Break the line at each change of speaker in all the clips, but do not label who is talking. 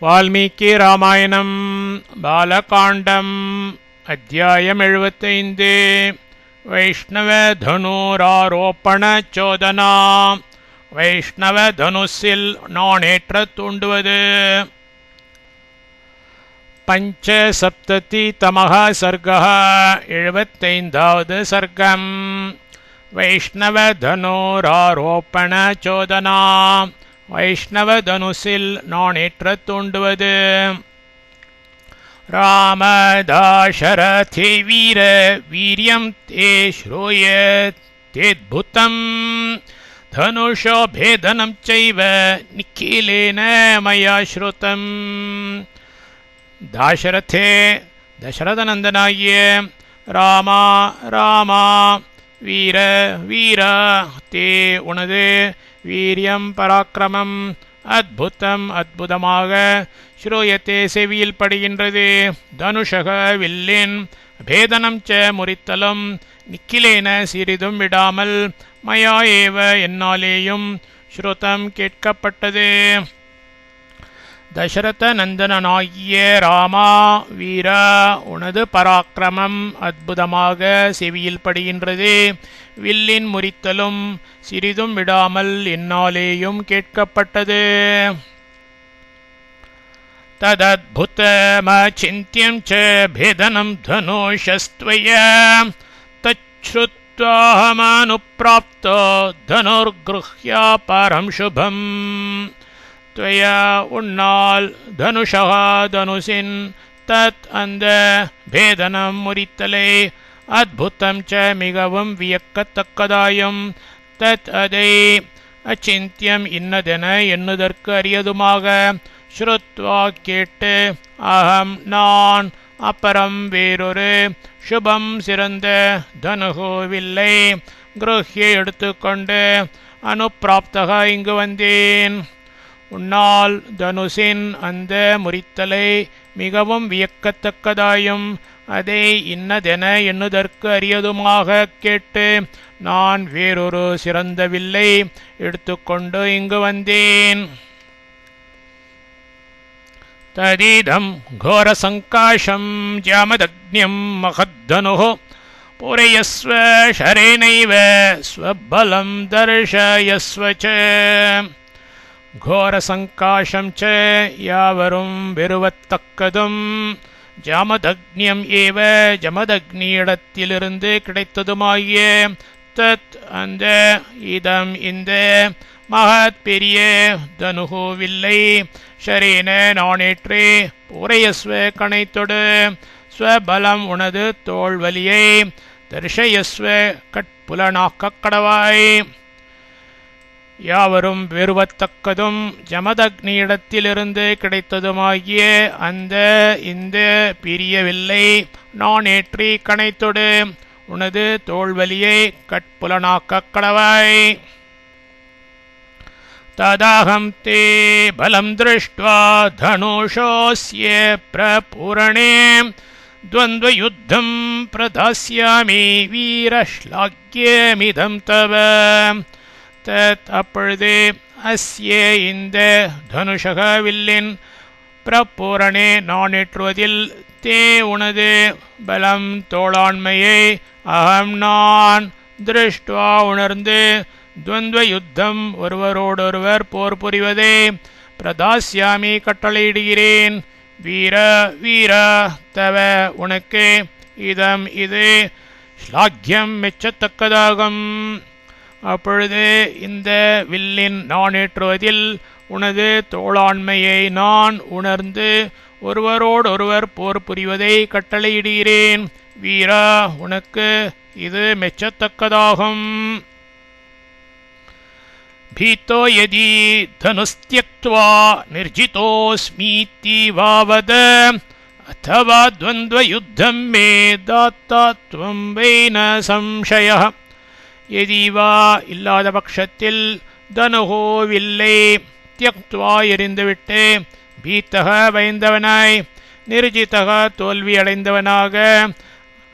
வால்மீகி ராமாயணம் பாலகாண்டம் அத்தியாயம் 75 வைஷ்ணவ தனுராரோபண சோதனா. வைஷ்ணவ தனுசில் நாணேற்ற தூண்டுவது. பஞ்சசப்ததி தமஹ சர்கः 75வது சர்க்கம். வைஷ்ணவ தனுராரோபண சோதனா. வைஷ்ணவ தனுசில் நாணேற்ற தூண்டுவது. ராமதாசரதே வீர வீரியம் தே ஸ்ரூயத் தேத்புதம் தனுஷோ பேதனம் சைவ நிக்கிலேன மயா ஸ்ருதம். தாசரதே தசரதநந்தனாகிய ராமா ராமா, வீர வீரா, தே உனது வீரியம் பராக்கிரமம் அத்புதம் அத்புதமாக ஸ்ரூயத்தே செவியில் படுகின்றது. தனுஷக வில்லின் பேதனம் ச முறித்தலும் நிக்கிலேன சிறிதும் விடாமல் மயா ஏவ என்னாலேயும் ஸ்ருதம் கேட்கப்பட்டது. தசரத நந்தனாகிய ராமா வீரா, உனது பராக்கிரமம் அற்புதமாக செவியில் படுகின்றது. வில்லின் முறித்தலும் சிறிதும் விடாமல் என்னாலேயும் கேட்கப்பட்டது. ததத்புதமசிந்த்யம் ச பேதனம் தனுஷஸ்த்வயா தச்ருத்வாஹமனுப்ராப்தோ தனுர்க்ருஹ்ய பரம் சுபம். துவயா உன்னால் தனுஷா தனுசின் தத் அந்த பேதனம் முறித்தலை அத்புதம் ச மிகவும் வியக்கத்தக்கதாயும் தத் அதை அச்சிந்தியம் இன்னதென எண்ணுதற்கு அரியதுமாக ஸ்ருத்வா கேட்டு அகம் நான் அப்புறம் வேறொரு சுபம் சிறந்த தனுகோவில்லை குருஹ்ய எடுத்துக்கொண்டு அனுப்பிராப்தக இங்கு வந்தேன். உன்னால் தனுசின் அந்த முறித்தலை மிகவும் வியக்கத்தக்கதாயும் அதை இன்னதென எண்ணுதற்கு அரியதுமாக கேட்டு நான் வேறொரு சிறந்த வில்லை எடுத்துக்கொண்டு இங்கு வந்தேன். ததீதம் கோர சங்காஷம் ஜாமதக்ஞம் மகத்தனுः பூரயஸ்வ ஷரேனைவ ஸ்வபலம் தர்ஷயஸ்வ ச. கோர சங்காஷம் ச யாவரும் வெறுவத்தக்கதும் ஜாமதக்ஞம் ஏவ ஜமதக்னியிடத்திலிருந்து கிடைத்ததுமாகிய தத் அந்த இதம் இந்த மகத் பெரிய தனுகோவில்லை ஷரேன நாணேற்றே பூரயஸ்வ கணைத்தொடு ஸ்வபலம் உனது தோள்வலியை தர்ஷயஸ்வ கட்புலனாக்கக் கடவாய். யாவரும் வெறுவத்தக்கதும் ஜமதக்னியிடத்திலிருந்து கிடைத்ததுமாகிய அந்த இந்த பிரியவில்லை நாணேற்றி கணைத்தொடு உனது தோள்வலியை கட்புலனாக்கக் கடவாய். ததாகம் தே பலம் திருஷ்ட்வா தனுஷோஸ்ய பிரபூரணே துவந்த்வயுத்தம் பிரதாஸ்யாமி வீரஷ்லாக்யமிதம் தவ. தத் அப்பொழுது அஸ்ய இந்த தனுஷக வில்லின் பிரபூரணே நாணேற்றுவதில் தே உனது பலம் தோளாண்மையை அகம் நான் திருஷ்ட்வா உணர்ந்து துவந்த்வ யுத்தம் ஒருவரோடொருவர் போர் புரிவதை பிரதாஸ்யாமி கட்டளையிடுகிறேன். வீர வீரா தவ உனக்கு இதம் இது ஸ்லாக்யம் மெச்சத்தக்கதாகும். அப்பொழுது இந்த வில்லின் நாணேற்றுவதில் உனது தோளாண்மையை நான் உணர்ந்து ஒருவரோடொருவர் போர் புரிவதை கட்டளையிடுகிறேன். வீரா உனக்கு இது மெச்சத்தக்கதாகும். भीतो यदि धनुस्त्यक्त्वा निर्जितोऽस्मीति वा वद अथवा द्वन्द्वयुद्धं मे दाता त्वं वै न संशयः. यदि वा इल्लाद पक्षत्तिल धनुहो विल्लै त्यक्त्वा एरिंदुविट्टु भीतः பயந்தவனாய் निर्जितः தோல்வி அடைந்தவனாக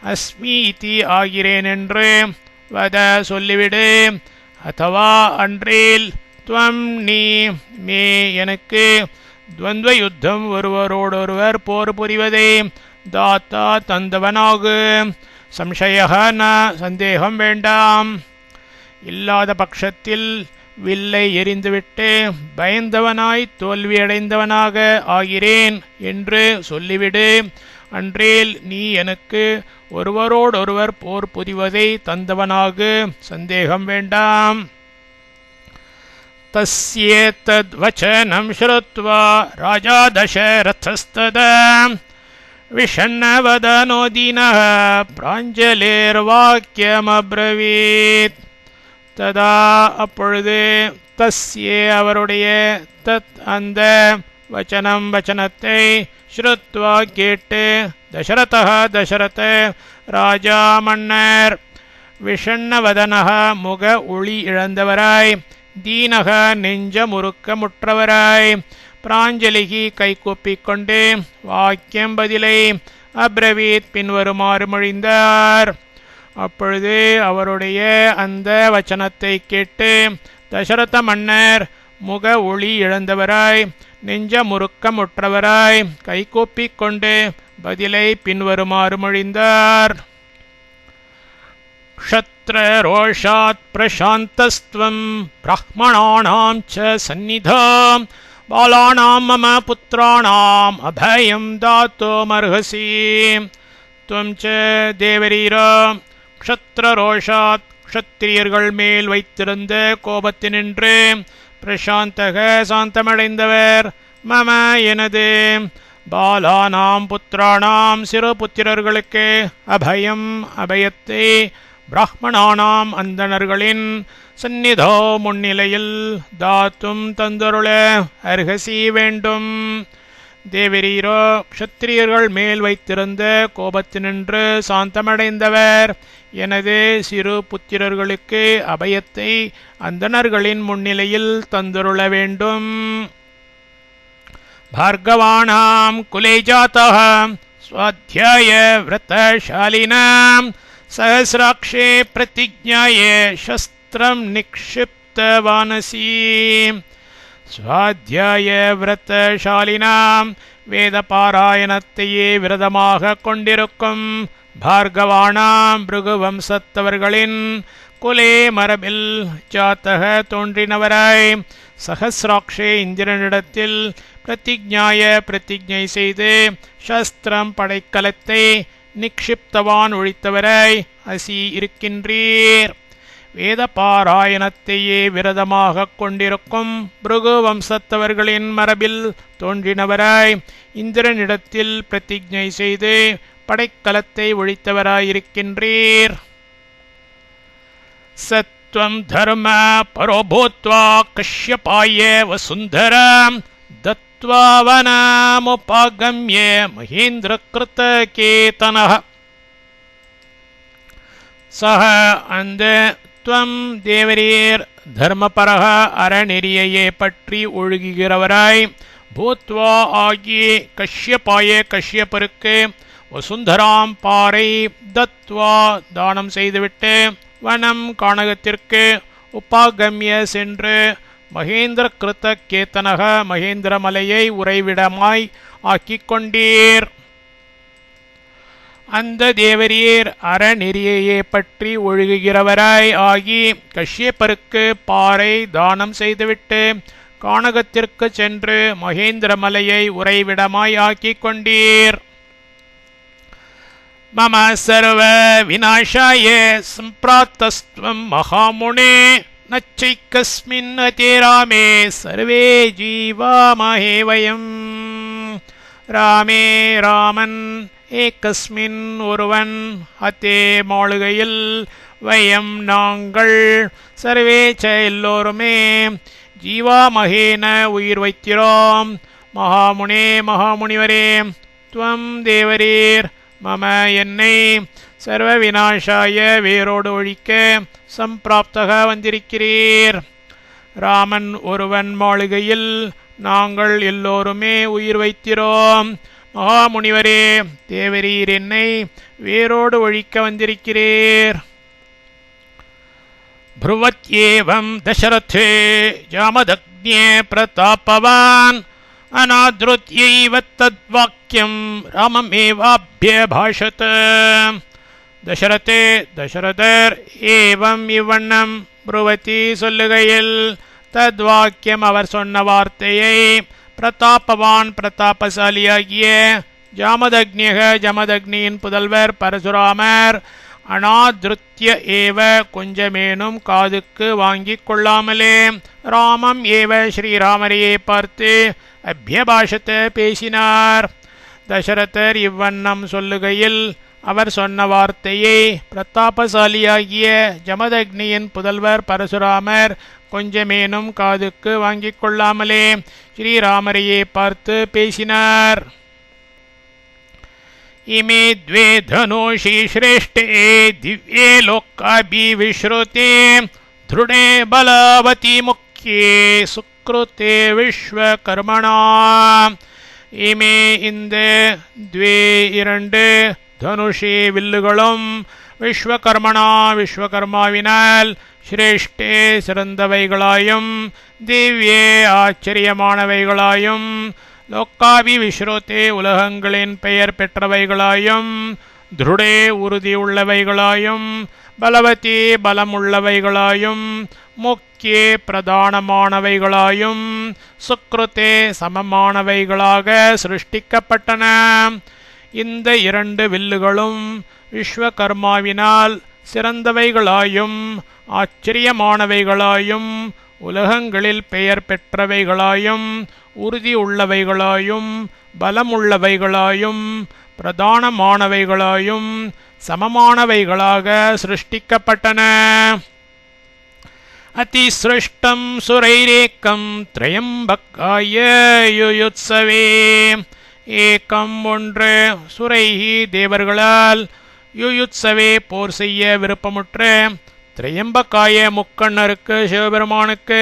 அஸ்மி இதி ஆகிறேன் என்று வத சொல்லிவிடு. अथवा अण्ड्रेल त्वं नी मे எனக்கு துவந்த யுத்தம் ஒருவரோடொருவர் போர் புரிவதை தாத்தா தந்தவனாகு. சம்சய ந சந்தேகம் வேண்டாம். இல்லாத பட்சத்தில் வில்லை எறிந்துவிட்டு பயந்தவனாய் தோல்வியடைந்தவனாக ஆகிறேன் என்று சொல்லிவிடு. அன்றேல் நீ எனக்கு ஒருவரோடொருவர் போர் புரிவதை தந்தவனாகு, சந்தேகம் வேண்டாம். தஸ்யேதத் வசனம் ஸ்ருத்வா ராஜா தசரதஸ்ததா விஷண்ணவதனோ தீனः பிராஞ்சலேர்வாக்கியமப்ரவீத். ததா அப்பொழுது தஸ்யே அவருடைய தத் அந்த வச்சனத்தை ஸ்ருத்வா கேட்டு தசரதः தசரத ராஜா மன்னர் விஷண்ணவதனः முக ஒளி இழந்தவராய் தீனக நெஞ்ச முறுக்கமுற்றவராய் பிராஞ்சலிகி கைகூப்பிக்கொண்டு வாக்கியம் பதிலை அப்ரவீத் பின்வருமாறு மொழிந்தார். அப்பொழுது அவருடைய அந்த வச்சனத்தை கேட்டு தசரத மன்னர் முக ஒளி இழந்தவராய் நெஞ்ச முறுக்கமுற்றவராய் கைகூப்பிக்கொண்டு பதிலை பின்வருமாறு மொழிந்தார். க்ஷத்ரரோஷாத் பிரசாந்தஸ்த்வம் பிராஹ்மணாணாம் ச சந்நிதாம் பாலானாம் மம புத்ராணாம் அபயம் தாத்துமர்ஹசி. துவம் ச தேவரீரோ க்ஷத்ரரோஷாத் க்ஷத்திரியர்கள் மேல் வைத்திருந்த கோபத்தினின்று பிரசாந்தக சாந்தமடைந்தவர் மம எனது பாலானாம் புத்ராணாம் சிறு புத்திரர்களுக்கு அபயம் அபயத்தை பிராஹ்மணானாம் அந்தணர்களின் சந்நிதோ முன்னிலையில் தாத்தும் தந்தருள அர்ஹசி வேண்டும். தேவரீரோ க்ஷத்திரியர்கள் மேல் வைத்திருந்த கோபத்தினின்று சாந்தமடைந்தவர் எனது சிறு புத்திரர்களுக்கு அபயத்தை அந்தணர்களின் முன்னிலையில் தந்தருள வேண்டும். பார்கவாணாம் குலே ஜாதः ஸ்வாத்யாய விரதசாலினாம் சஹஸ்ராக்ஷே பிரதிஜ்ஞாய சஸ்திரம் நிக்ஷிப்தவானசி. ஸ்வாத்யாய விரதசாலினாம் வேத பாராயணத்தையே விரதமாக கொண்டிருக்கும் பார்கவானாம் பிருகு வம்சத்தவர்களின் குலே மரபில் ஜாத்தக தோன்றினவராய் சஹஸ்ராக்ஷே இந்திரனிடத்தில் பிரதிஜ்ஞாய பிரதிஜ்ஞை செய்து சஸ்திரம் படைக்கலத்தை நிக்ஷிப்தவான் ஒழித்தவராய் அசி இருக்கின்றீர். வேத பாராயணத்தையே விரதமாக கொண்டிருக்கும் பிருகு வம்சத்தவர்களின் மரபில் தோன்றினவராய் இந்திரனிடத்தில் பிரதிஜ்ஞை செய்து படைக்கலத்தை ஒழித்தவராயிருக்கின்றீர். சத்வம் தர்ம பரோபூத்வா கஷ்யபாய வசுந்தரா தத்வா வனமுபாகம்ய மகேந்திர கிருத கேதனः. சஹ அந்த துவம் தேவரீர் தர்மபரக அறநெறியையே பற்றி ஒழுகுகிறவராய் பூத்வா ஆகி கஷ்யபாய கஷ்யப்பருக்கு வசுந்தராம் பாறை தத்வா தானம் செய்துவிட்டு வனம் கானகத்திற்கு உபாகம்ய சென்று மகேந்திர கிருத கேத்தனக மகேந்திர மலையை உறைவிடமாய் ஆக்கிக் கொண்டீர். அந்த தேவரீர் அறநெறியையே பற்றி ஒழுகுகிறவராய் ஆகி கஷ்யப்பருக்கு பாறை தானம் செய்துவிட்டு கானகத்திற்கு சென்று மகேந்திர மலையை உறைவிடமாய் ஆக்கிக் கொண்டீர். மம சர்வ விநாசாய சம்பிராத்தஸ்த்வம் மகாமுனே நச்சைக்கஸ்மின் அதேராமே சர்வே ஜீவாமஹே வயம். ராமே ராமன் ஏகஸ்மின் ஒருவன் அத்தே மாளுகையில் வயம் நாங்கள் சர்வே ச எல்லோருமே ஜீவாமகேன உயிர் வைத்திரோம். மகாமுனே மகாமுனிவரே துவம் தேவரீர் மம என்னை சர்வ விநாசாய வேரோடு ஒழிக்க சம்பிராப்தக வந்திருக்கிறீர். ராமன் ஒருவன் மாளிகையில் நாங்கள் எல்லோருமே உயிர் வைத்திரோம். மகாமுனிவரே தேவரீர் என்னை வேரோடு ஒழிக்க வந்திருக்கிறீர். ப்ருவத்யேவம் தசரதே ஜாமதக்ஞே பிரதாபவான் अनादृत्यैव तद्वाक्यं राममेवाभ्यभाषत. தசரதர் ஏவம் இவ்வண்ணம் ப்ருவதி சொல்லுகையில் தத்வாக்கியம் அவர் சொன்ன வார்த்தையை பிரதாபவான் பிரதாபசாலியாகிய ஜாமதக்னியக ஜமதக்னியின் புதல்வர் பரசுராமர் அநாதிருத்திய ஏவ கொஞ்சமேனும் காதுக்கு வாங்கிக் கொள்ளாமலே ராமம் ஏவ ஸ்ரீராமரையே பார்த்து அபியபாஷத்த பேசினார். தசரதர் இவ்வண்ணம் சொல்லுகையில் அவர் சொன்ன வார்த்தையை பிரதாபசாலியாகிய ஜமதக்னியின் புதல்வர் பரசுராமர் கொஞ்சமேனும் காதுக்கு வாங்கிக் கொள்ளாமலே ஸ்ரீராமரையே பார்த்து பேசினார். இமே द्वे धनुषि श्रेष्ठे दिव्ये लोकाभिविश्रुते दृढे बलवती मुख्ये सुकृते विश्वकर्मणा. இமே இந்த द्वे இரண்டு தனுஷி வில்லுகளும் விஸ்வகர்மணா விஸ்வகர்மாவினால் சிரேஷ்டே சிறந்தவைகளாயும் திவ்யே ஆச்சரியமானவைகளாயும் லோக்காபி விஸ்ரோத்தே உலகங்களின் பெயர் பெற்றவைகளாயும் திருடே உறுதியுள்ளவைகளாயும் பலவதி பலமுள்ளவைகளாயும் முக்கிய பிரதானமானவைகளாயும் சுக்ருத்தே சமமானவைகளாக சிருஷ்டிக்கப்பட்டன. இந்த இரண்டு வில்லுகளும் விஸ்வகர்மாவினால் சிறந்தவைகளாயும் ஆச்சரியமானவைகளாயும் உலகங்களில் பெயர் பெற்றவைகளாயும் உறுதி உள்ளவைகளாயும் பலமுள்ளவைகளாயும் பிரதானமானவைகளாயும் சமமானவைகளாக சிருஷ்டிக்கப்பட்டன. அதிசிருஷ்டம் சுரைரேக்கம் திரையம்பக்காய யுயுத்சவே. ஏக்கம் ஒன்று சுரைஹி தேவர்களால் யுயுத்சவே போர் செய்ய விருப்பமுற்ற திரையம்பக்காய முக்கண்ணருக்கு சிவபெருமானுக்கு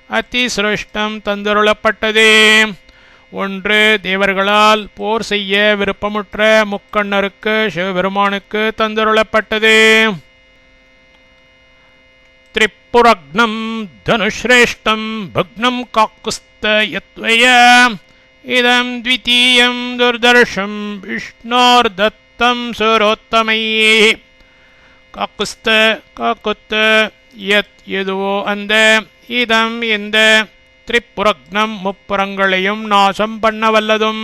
அதிசிருஷ்டம் தந்தருளப்பட்டது. ஒன்று தேவர்களால் போர் செய்ய விருப்பமுற்ற முக்கண்ணருக்கு சிவபெருமானுக்கு தந்தருளப்பட்டது. திரிபுரக்னம் தனுஷ்ரேஷ்டம் பக்னம் காக்குஸ்த யத்வய இதம் த்விதீயம் துர்தர்ஷம் விஷ்ணோர்தத்தம் சுரோத்தமையே. காக்குஸ்த காக்குத்த யத் எதுவோ அந்த இதம் இந்த திரிபுரக்னம் முப்புறங்களையும் நாசம் பண்ண வல்லதும்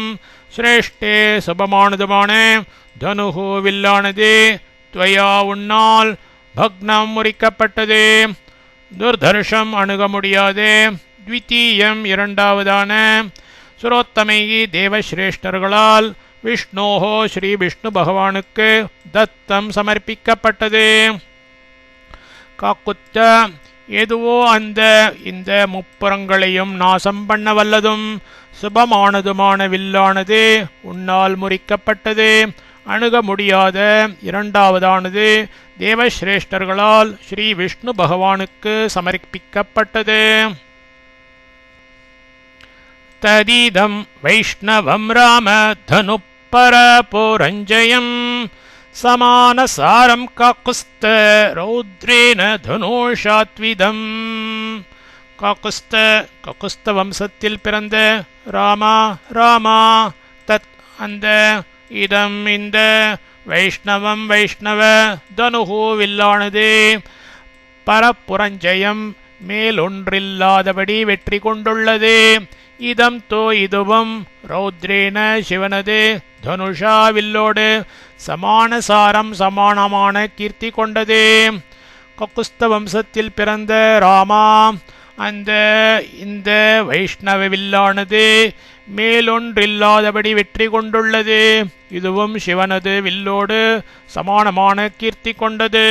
சிரேஷ்டே சுபமானதுமான தனுகு வில்லானது துவயா உன்னால் பக்னம் முறிக்கப்பட்டது. துர்தர்ஷம் அணுக முடியாது. த்விதீயம் இரண்டாவதான சுரோத்தமைகி தேவஸ்ரேஷ்டர்களால் விஷ்ணோஹோ ஸ்ரீ விஷ்ணு பகவானுக்கு தத்தம் சமர்ப்பிக்கப்பட்டது. காக்குத்த எதுவோ அந்த இந்த முப்புறங்களையும் நாசம் பண்ண வல்லதும் சுபமானதுமான வில்லானது உன்னால் முறிக்கப்பட்டது. அணுக முடியாத இரண்டாவதானது தேவஸ்ரேஷ்டர்களால் ஸ்ரீ விஷ்ணு பகவானுக்கு சமர்ப்பிக்கப்பட்டது. ததீதம் வைஷ்ணவம் ராம தனுப்பரபோரஞ்சயம் சமானசாரம் காக்குஸ்த ரௌத்ரேன தனுஷாத்விதம். காக்குஸ்த காக்குஸ்த வம்சத்தில் பிறந்த ராமா தத் அந்த இதம் இந்த வைஷ்ணவம் வைஷ்ணவ தனுகு வில்லானது பரப்புரஞ்சயம் மேலொன்றில்லாதபடி வெற்றி கொண்டுள்ளது. இதம் தோ இதுவும் ரௌத்ரேன சிவனது தனுஷா வில்லோடு சமானசாரம் சமானமான கீர்த்தி கொண்டது. கக்குஸ்த வம்சத்தில் பிறந்த ராமா அந்த இந்த வைஷ்ணவ வில்லானது மேலொன்றில்லாதபடி வெற்றி கொண்டுள்ளது. இதுவும் சிவனது வில்லோடு சமானமான கீர்த்தி கொண்டது.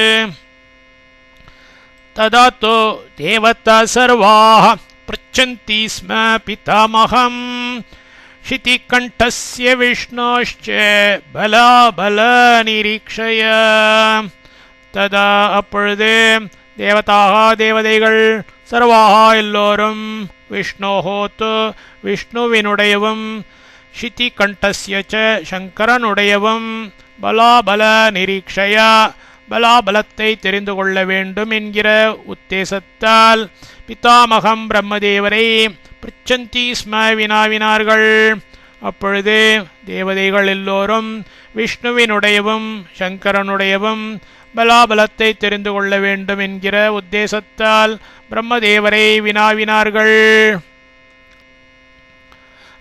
ததா தோ தேவதா சர்வாः पृच्छन्ति स्म पितामहं शितिकण्ठस्य विष्णोश्च बलाबलनिरीक्षय. ததா அப்பொழுது தேவதாக தேவதைகள் சர்வாக எல்லோரும் விஷ்ணோஹோத்து விஷ்ணுவினுடையவும் ஷிதிகண்டஸ்ய ச சங்கரனுடையவும் பலாபல நிரீக்ஷயா பலாபலத்தை தெரிந்து கொள்ள வேண்டும் என்கிற உத்தேசத்தால் பிதாமகம் பிரம்மதேவரை பிருச்சந்தி ஸ்ம வினாவினார்கள். அப்பொழுது தேவதைகள் எல்லோரும் விஷ்ணுவினுடையவும் சங்கரனுடையவும் பலாபலத்தை தெரிந்து கொள்ள வேண்டும் என்கிற உத்தேசத்தால் பிரம்மதேவரை வினாவினார்கள்.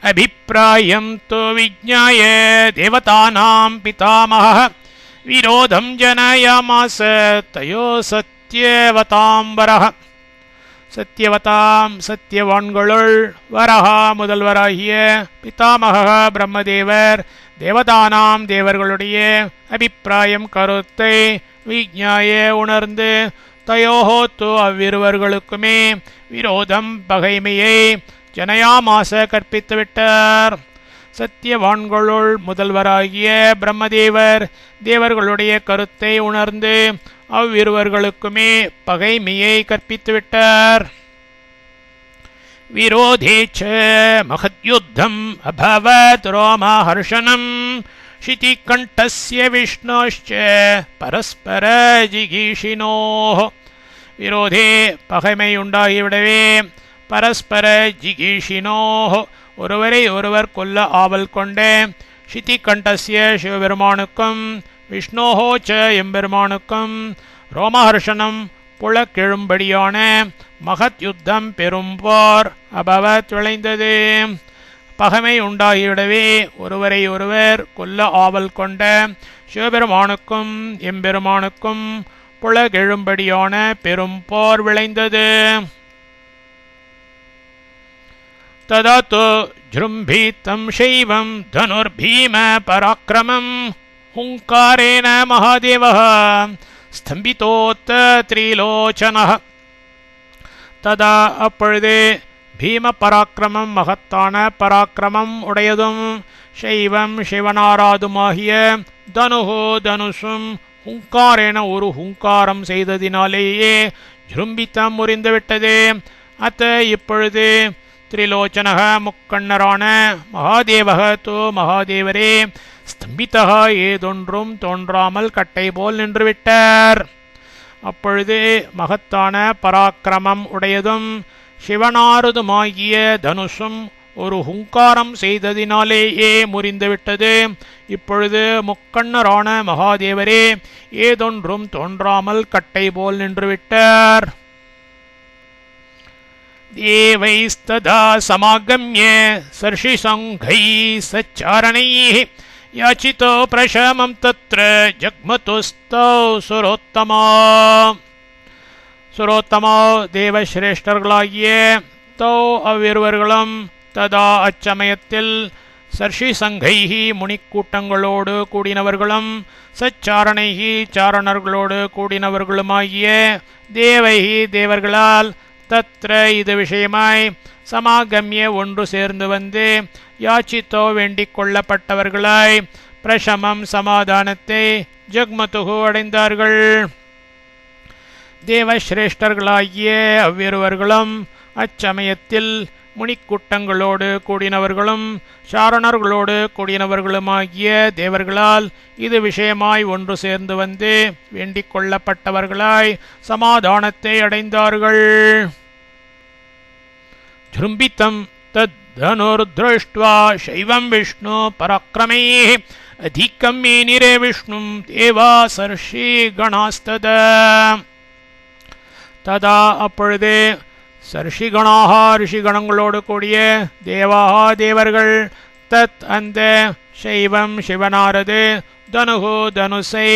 அபிப்ராயம் தோ விஜ்ஞாய தேவதானாம் பிதாமஹ விரோதம் ஜனயாமாஸ தயோ சத்யவதாம்பரஹ. சத்யவதாம் சத்தியவான்களுள் வரஹா முதல்வராகிய பிதாமக பிரம்மதேவர் தேவதானாம் தேவர்களுடைய அபிப்பிராயம் கருத்தை விஜ்ஞாய உணர்ந்து தயோஹோ தோ அவ்விருவர்களுக்குமே விரோதம் பகைமையை ஜனயாமாச கற்பித்துவிட்டார். சத்தியவான்களுள் முதல்வராகிய பிரம்மதேவர் தேவர்களுடைய கருத்தை உணர்ந்து அவ்விருவர்களுக்குமே பகைமையை கற்பித்துவிட்டார். விரோதேச்ச மகத்யுத்தம் அபவத் ரோமஹர்ஷனம் ஷிதிகண்டஸ்ய விஷ்ணோಶ್ಚ பரஸ்பர ஜிகீஷினோஹ். விரோதே பகைமை உண்டாகிவிடவே பரஸ்பர ஜிகீஷினோஹ் ஒருவரை ஒருவர் கொல்ல ஆவல் கொண்டே ஷிதிகண்டஸ்ய சிவபெருமானுக்கும் விஷ்ணோஹோச்ச எம்பெருமானுக்கும் ரோமஹர்ஷனம் புலக்கெழும்படியான மகத் யுத்தம் பெரும்போர் அபவத் விளைந்தது. பகைமை உண்டாகிவிடவே ஒருவரை ஒருவர் கொல்ல ஆவல் கொண்ட சிவபெருமானுக்கும் எம்பெருமானுக்கும் புலகெழும்படியான பெரும்போர் விளைந்தது. ததா தோ ஜృంభீதம் சைவம் தனுர்பீம பராக்கிரமம் ஹுங்காரேன மகாதேவः ஸ்தம்பிதோத்த த்ரிலோச்சனः. ததா அப்பொழுது பீம பராக்கிரமம் மகத்தான பராக்கிரமம் உடையதும் சைவம் சிவனாராதுமாகிய தனுஹோ தனுஷும் ஹுங்காரேன ஒரு ஹுங்காரம் செய்ததினாலேயே ஜృంభிதம் முறிந்துவிட்டது. அத்த இப்பொழுது திரிலோச்சனக முக்கண்ணரான மகாதேவக தோ மகாதேவரே ஸ்தம்பிதக ஏதொன்றும் தோன்றாமல் கட்டை போல் நின்றுவிட்டார். அப்பொழுது மகத்தான பராக்கிரமம் உடையதும் சிவனாரதுமாகிய தனுஷும் ஒரு ஹுங்காரம் செய்ததினாலேயே முறிந்துவிட்டது. இப்பொழுது முக்கண்ணரான மகாதேவரே ஏதொன்றும் தோன்றாமல் கட்டை போல் நின்றுவிட்டார். தேவைஸ்ததா சமாகம்ய சர்ஷிசங்கைः சச்சாரணைः யாச்சிதோ பிரசமம் தத்ர ஜக்மதுஸ்தௌ சுரோத்தமா. சுரோத்தமா தேவசிரேஷ்டர்களாகிய தௌ அவ்விருவர்களும் ததா அச்சமயத்தில் சர்ஷிசங்கைஹி முனிக்கூட்டங்களோடு கூடினவர்களும் சச்சாரணைஹி சாரணர்களோடு கூடினவர்களுமாகிய தேவைஹி தேவர்களால் தத்ர இது விஷயமாய் சமாகம்ய ஒன்று சேர்ந்து வந்து யாச்சித்தோ வேண்டிக் கொள்ளப்பட்டவர்களாய் பிரசமம் சமாதானத்தை ஜக்மதுகு அடைந்தார்கள். தேவசிரேஷ்டர்களாகிய அவ்விருவர்களும் அச்சமயத்தில் முனிக்கூட்டங்களோடு கூடினவர்களும் சாரணர்களோடு கூடினவர்களுமாகிய தேவர்களால் இது விஷயமாய் ஒன்று சேர்ந்து வந்து வேண்டிக் கொள்ளப்பட்டவர்களாய் சமாதானத்தை அடைந்தார்கள். ஜృంభிதம் தத் தனுர்த்ருஷ்ட்வா சைவம் விஷ்ணு பராக்கிரமைः அதிகம் மேனிரே விஷ்ணும் தேவா சர்ஷி கணாஸ்ததா. ததா அப்பொழுது சர்ஷிகணாக ரிஷிகணங்களோடு கூடிய தேவாக தேவர்கள் தத் அந்த சைவம் சிவனாரது தனுகு தனுசை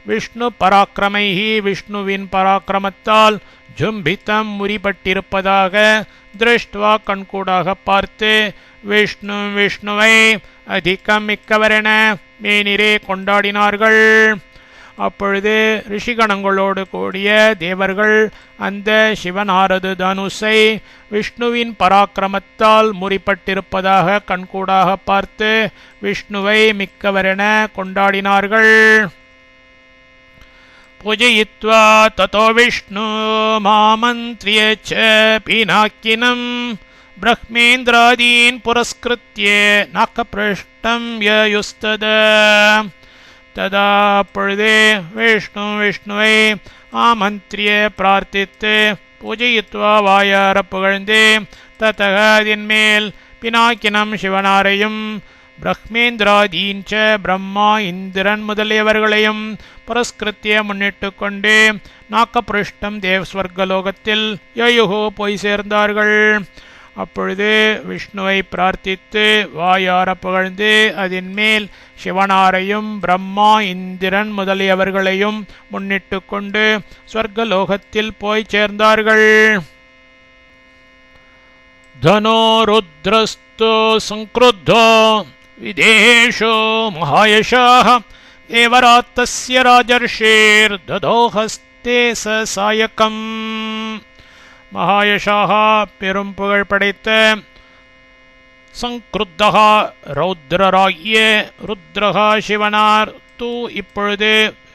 விஷ்ணு பராக்கிரமைஹி விஷ்ணுவின் பராக்கிரமத்தால் ஜృంభிதம் முறிபட்டிருப்பதாக திருஷ்டுவா கண்கூடாக பார்த்து விஷ்ணுவை அதிகம் மிக்கவரென மேனிரே கொண்டாடினார்கள். அப்பொழுது ரிஷிகணங்களோடு கூடிய தேவர்கள் அந்த சிவனாரது தனுசை விஷ்ணுவின் பராக்கிரமத்தால் முறிப்பட்டிருப்பதாக கண்கூடாக பார்த்து விஷ்ணுவை மிக்கவரென கொண்டாடினார்கள். பூஜயித்வா ததோ விஷ்ணு மாமந்த்ரிய ச பீனாக்கினம் பிரஹ்மேந்திராதீன் புரஸ்கிருத்ய நாகபிருஷ்டம் யயுஸ்ததா. ததா அப்பொழுது விஷ்ணுவை ஆமந்திரிய பிரார்த்தித்து பூஜயித்வா வாயார புகழ்ந்து ததக அதின்மேல் பினாக்கினம் சிவனாரையும் பிரஹ்மேந்திராதீஞ்ச பிரம்மா இந்திரன் முதலியவர்களையும் புரஸ்கிருத்திய முன்னிட்டு கொண்டு நாக்கபிருஷ்டம் தேவஸ்வர்கலோகத்தில் யயுகோ போய் சேர்ந்தார்கள். அப்பொழுது விஷ்ணுவை பிரார்த்தித்து வாயார புகழ்ந்து அதின்மேல் சிவனாரையும் பிரம்மா இந்திரன் முதலியவர்களையும் முன்னிட்டு கொண்டு ஸ்வர்கலோகத்தில் போய் சேர்ந்தார்கள். தனோ ருத்ரஸ்து சங்க்ருத்தோ விதேஷோ மகாயஷாஹ தேவராத்தஸ்ய ராஜர்ஷேர் ததோஹஸ்தே சாயகம். மகாயஷாஹா பெரும் புகழ் படைத்த, சங்க்ருத்தஹா ரௌத்ரராகிய ருத்ரஹா சிவனார், தூ இப்பொழுது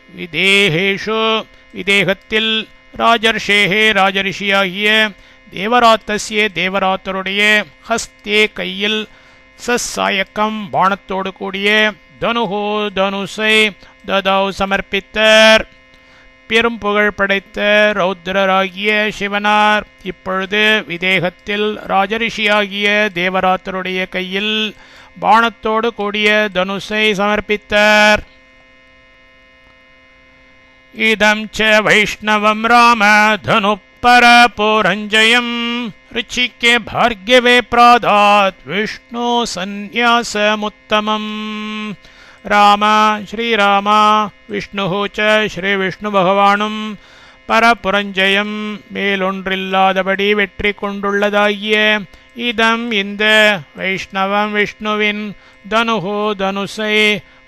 விதேகேஷு விதேகத்தில் ராஜர்ஷேகே ராஜரிஷியாகிய தேவராத்தஸ்ய தேவராத்தருடைய ஹஸ்தே கையில் சசாயக்கம் பாணத்தோடு கூடிய தனுஹோ தனுசை ததௌ சமர்ப்பித்தார். பெரும் புகழ் படைத்த ரௌத்ரராகிய சிவனார் இப்பொழுது விதேகத்தில் ராஜரிஷியாகிய தேவராத்தருடைய கையில் பாணத்தோடு கூடிய தனுசை சமர்ப்பித்தார். இதம் ச வைஷ்ணவம் ராம தனு பரபோரஞ்சயம் ரிச்சிக்கே பார்கவே பிராதாத் விஷ்ணு சந்நியாசமுத்தமம். ராம ஸ்ரீராம விஷ்ணு ச ஸ்ரீ விஷ்ணு பகவானும் பரபுரஞ்சயம் மேலொன்றில்லாதபடி வெற்றி கொண்டுள்ளதாகிய இதம் இந்த வைஷ்ணவம் விஷ்ணுவின் தனுஹோ தனுசை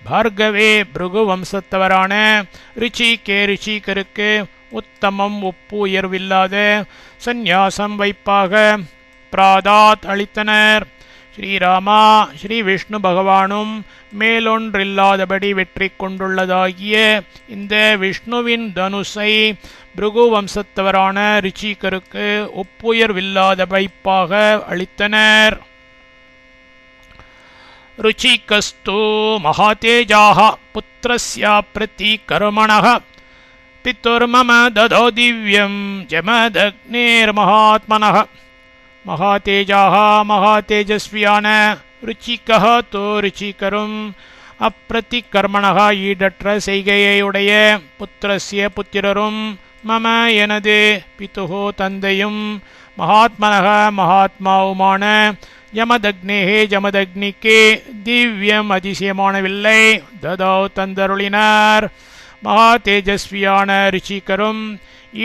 பார்கவே பிருகு வம்சத்தவரான ரிச்சிகருக்கு உத்தமம் ஒப்பு உயர்வில்லாத சந்நியாசம் வைப்பாக பிராதாத் அளித்தனர். ஸ்ரீராமா ஸ்ரீ விஷ்ணு பகவானும் மேலொன்றில்லாதபடி வெற்றி கொண்டுள்ளதாகிய இந்த விஷ்ணுவின் தனுசை பிருகு வம்சத்தவரான ரிச்சிகருக்கு ஒப்புயர்வில்லாத வைப்பாக அளித்தனர். ருச்சிகஸ்து மகாதேஜாஹ புத்திரஸ்ய பிரதிகர்மணஹ பித்துர்மம ததோ திவ்யம் ஜமதக்னேர்மகாத்மனஹ. மகாதேஜாஹ மகாதேஜஸ்வியான ருச்சிகஹ தோ ருச்சிகரும் அப்பிரதிகர்மணஹ ஈடற்ற செய்கையுடைய புத்திரஸ்ய புத்திரரும் மம எனது பிதுஹோ தந்தையும் மகாத்மனஹ மகாத்மாவுமான யமதக்னேஹே ஜமதக்னிக்கு திவ்யம் அதிசயமானவில்லை ததோ தந்தருளினார். மகா தேஜஸ்வியான ரிச்சிகரும்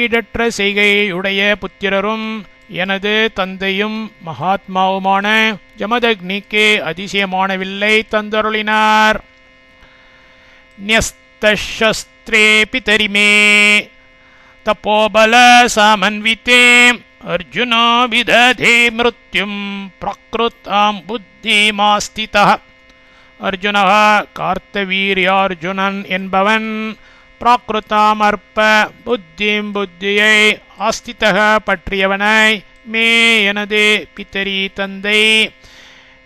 ஈடற்ற செய்கையுடைய புத்திரரும் எனது தந்தையும் மகாத்மாவுமான ஜமதக்னிக்கு அதிசயமானவில்லை தந்தருளினார். ன்யஸ்தஸ்த்ரே பிதரிமே தபோபல சமன்விதே அர்ஜுனோ விததே மிருத்யும் பிரக்ருதாம் புத்திமாஸ்திதः. அர்ஜுனः கார்த்தவீர்யார்ஜுனன் என்பவன் பிராக்ருதாம் அற்ப புத்தியை ஆஸ்திதக பற்றியவனாய் மே எனது பித்தரி தந்தை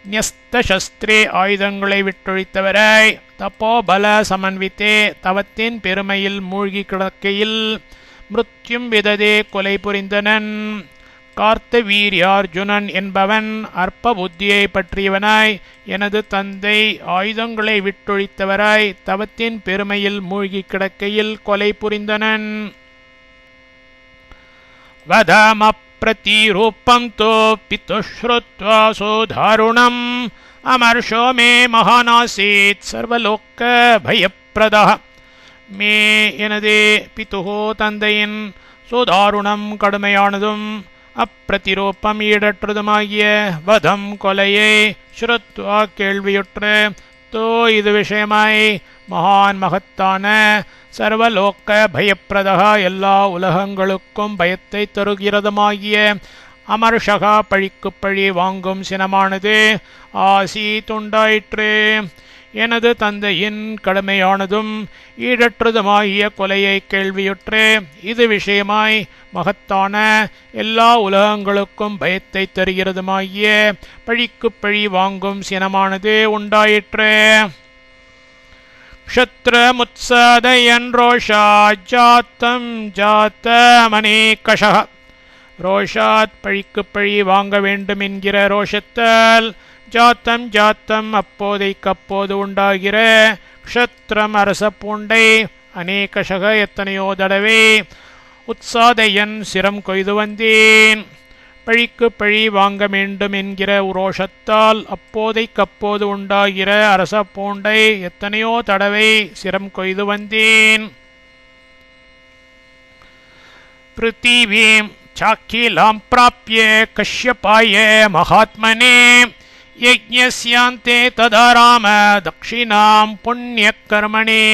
ன்யஸ்தஸ்திரே ஆயுதங்களை விட்டொழித்தவராய் தப்போபல சமன்வித்தே தவத்தின் பெருமையில் மூழ்கி கிடக்கையில் மிருத்யும் விததே கொலை புரிந்தனன். கார்த்தவீர்யார்ஜுனன் என்பவன் அற்ப புத்தியை பற்றியவனாய் எனது தந்தை ஆயுதங்களை விட்டொழித்தவராய் தவத்தின் பெருமையில் மூழ்கி கிடக்கையில் கொலை புரிந்தனன். வதமப்ரதிரூபம் தோ பிதுஸ்ருத்வா சோதாருணம் அமர்ஷோ மே மகானாசீத் சர்வலோக பயப்பிரதः. மே எனது பிதுஹோ தந்தையின் சோதாருணம் கடுமையானதும் அப்பிரதிரூபம் ஈடற்றதுமாகிய வதம் கொலையை ஸ்ருத்வா கேள்வியுற்று தோ இது விஷயமாய் மகான் மகத்தான சர்வலோக பயப்பிரதா எல்லா உலகங்களுக்கும் பயத்தை தருகிறதுமாகிய அமர்ஷகா பழிக்கு பழி வாங்கும் சினமானது ஆசி துண்டாயிற்று. எனது தந்தையின் கடுமையானதும் ஈடற்றதுமாகிய கொலையை கேள்வியுற்று இது விஷயமாய் மகத்தான எல்லா உலகங்களுக்கும் பயத்தை தருகிறதுமாகிய பழிக்கு பழி வாங்கும் சினமானது உண்டாயிற்று. க்ஷத்ரமுத்சதயன் ரோஷா ஜாத்தம் ஜாத்தமனேகஷः ரோஷாத் பழிக்கு பழி வாங்க வேண்டும் என்கிற ரோஷத்தால் ஜாத்தம் ஜாத்தம் அப்போதைக்கப்போது உண்டாகிற க்ஷத்ரம் அரச பூண்டை அநேகஷக எத்தனையோ தடவை உத்சாதையன் சிரம் கொய்து வந்தேன். பழிக்கு பழி வாங்க வேண்டும் என்கிற ரோஷத்தால் அப்போதைக்கப்போது உண்டாகிற அரச பூண்டை எத்தனையோ தடவை சிரம் கொய்து வந்தேன். பிருத்திவீம் சாக்கிலாம் பிராப்ய கஷ்யபாய மகாத்மனே யஜ்ஞஸ்யாந்தே ததா ராம தக்ஷிணாம் புண்ணியகர்மணே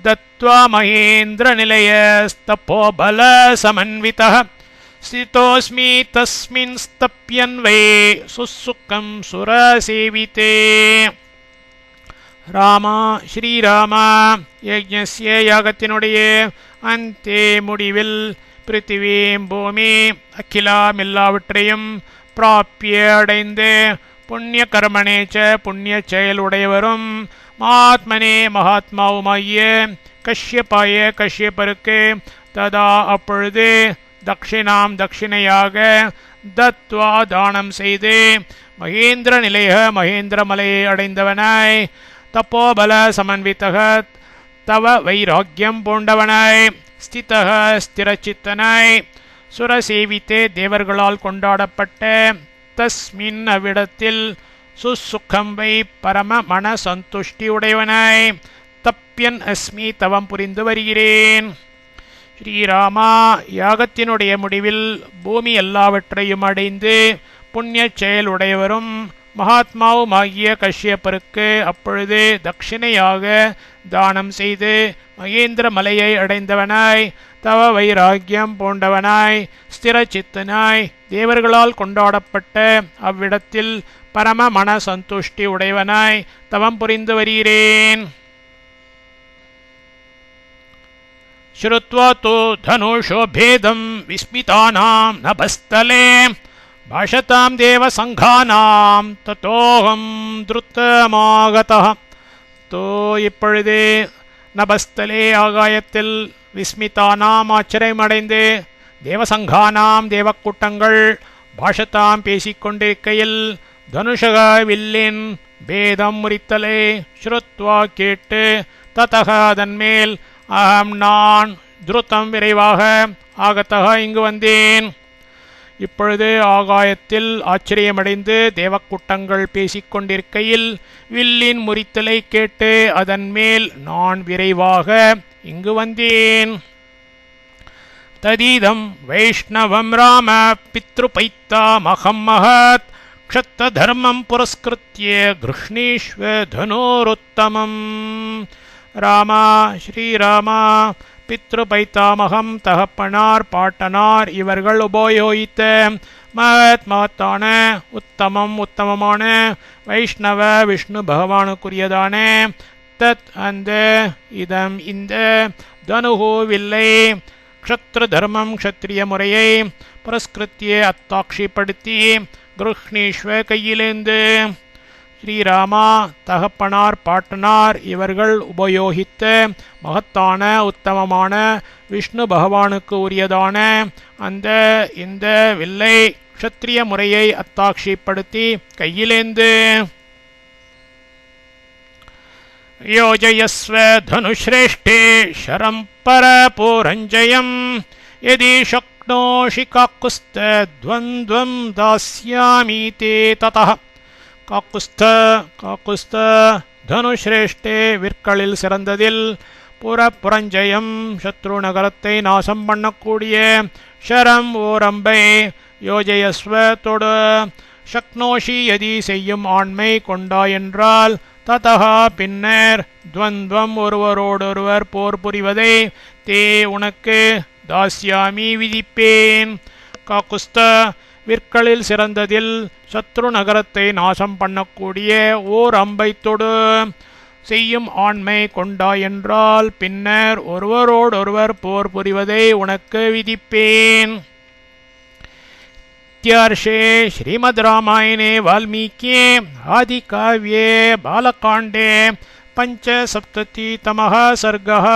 தத்வா மகேந்திரநிலையஸ்தபோபல சமன்விதः ஸ்திதோஸ்மி தஸ்மின் ஸ்தப்யன் வை சுசுக்கம் சுரசேவிதே. ராமா ஸ்ரீராமா யஜ்ஞஸ்ய யாகத்தினுடைய அந்தே முடிவில் பிருத்திவீம் பூமி அகிலாம் எல்லாவற்றையும் பிராப்பிய அடைந்து புண்ணிய கர்மணேச்ச புண்ணிய செயல் உடையவரும் மகாத்மனே மகாத்மாவுமாகிய கஷ்யபாய கஷ்யப்பருக்கு ததா அப்பொழுது தக்ஷிணாம் தக்ஷிணையாக தத்வா தானம் செய்து மகேந்திர நிலைய மகேந்திர மலையை அடைந்தவனாய் தப்போபல சமன்வித்தக தவ வைராக்கியம் பூண்டவனாய் ஸ்திதக ஸ்திரச்சித்தனாய் சுரசேவித்தே தேவர்களால் கொண்டாடப்பட்ட தஸ்மின் அவ்விடத்தில் சுசுக்கம் வை பரம மன சந்துஷ்டி உடையவனாய் தப்யன் அஸ்மி தவம் புரிந்து வருகிறேன். ஸ்ரீராமா யாகத்தினுடைய முடிவில் பூமி எல்லாவற்றையும் அடைந்து புண்ணிய செயல் உடையவரும் மகாத்மாவுமாகிய கஷ்யப்பருக்கு அப்பொழுது தட்சிணையாக தானம் செய்து மகேந்திர மலையை அடைந்தவனாய் தவ வைராக்கியம் பூண்டவனாய் ஸ்திரச்சித்தனாய் தேவர்களால் கொண்டாடப்பட்ட அவ்விடத்தில் பரம மன சந்துஷ்டி உடையவனாய் தவம் புரிந்து வருகிறேன். ஸ்ருத்வா தோ தனுஷோ பேதம் விஸ்மிதானாம் நபஸ்தலே பாஷதாம் தேவ சங்கானாம் ததோகம் திருத்தமாகதः. தோ இப்பொழுதே நபஸ்தலே ஆகாயத்தில் விஸ்மிதானாம் ஆச்சரியமடைந்து தேவசங்கானாம் தேவக்கூட்டங்கள் பாஷதாம் பேசிக்கொண்டிருக்கையில் தனுஷக வில்லின் பேதம் முறித்தலை ஸ்ருத்வா கேட்டு ததக அதன்மேல் அகம் நான் துருத்தம் விரைவாக ஆகத்தக இங்கு வந்தேன். இப்பொழுது ஆகாயத்தில் ஆச்சரியமடைந்து தேவக்கூட்டங்கள் பேசிக்கொண்டிருக்கையில் வில்லின் முறித்தலை கேட்டு அதன்மேல் நான் விரைவாக இங்கு வந்தேன். ததீதம் வைஷ்ணவம் ராம பித்ருபைத்தா மகம் மகத் க்ஷத்த தர்மம் புரஸ்கிருத்ய கிருஷ்ணீஷ்வ தனோருத்தமம். ராமா ஸ்ரீராமா பித்ருபைத்தாமகம் தகப்பனார் பாட்டனார் இவர்கள் உபயோகித்த மகத்தான உத்தமம் உத்தமமான வைஷ்ணவ விஷ்ணு பகவானுக்குரியதான தத் அந்த இதம் இந்த தனுஹோ வில்லை க்ஷத்ர தர்மம் க்ஷத்ரிய முறையை புரஸ்கிருத்திய அத்தாட்சிப்படுத்தி கிருஷ்ணீஸ்வ கையிலேந்து. ஸ்ரீராமா தகப்பனார் பாட்டனார் இவர்கள் உபயோகித்த மகத்தான உத்தமமான விஷ்ணு பகவானுக்கு உரியதான அந்த இந்த வில்லை க்ஷத்ரிய முறையை அத்தாட்சிப்படுத்தி கையிலேந்து. யோஜயஸ்வ தனுஷ்ரேஷ்டே ஷரம் பரபூரஞ்சயம் யதி சக்னோஷி காக்குஸ்த த்வந்த்வம் தாஸ்யாமி தே ததः. காக்குஸ்த தனுஷ்ரேஷ்டே விற்களில் சிறந்ததில் புறப்புறஞ்சயம் சத்ரு நகரத்தை நாசம் பண்ணக்கூடிய ஷரம் ஓரம்பை யோஜயஸ்வ தொடு சக்னோஷி யதி செய்யும் ஆண்மை கொண்டாயென்றால் ததா பின்னர் துவந்த்வம் ஒருவரோடொருவர் போர் புரிவதை தே உனக்கு தாஸ்யாமி விதிப்பேன். காக்குஸ்த விற்களில் சிறந்ததில் சத்ரு நகரத்தை நாசம் பண்ணக்கூடிய ஓர் அம்பை தொடு செய்யும் ஆண்மை கொண்டாயென்றால் பின்னர் ஒருவரோடொருவர் போர் புரிவதை உனக்கு விதிப்பேன். இத்யர்ஷே ஸ்ரீமத் ராமாயணே வால்மீகியே ஆதிகாவ்யே பாலகாண்டே பஞ்சசப்ததிதமः சர்கः.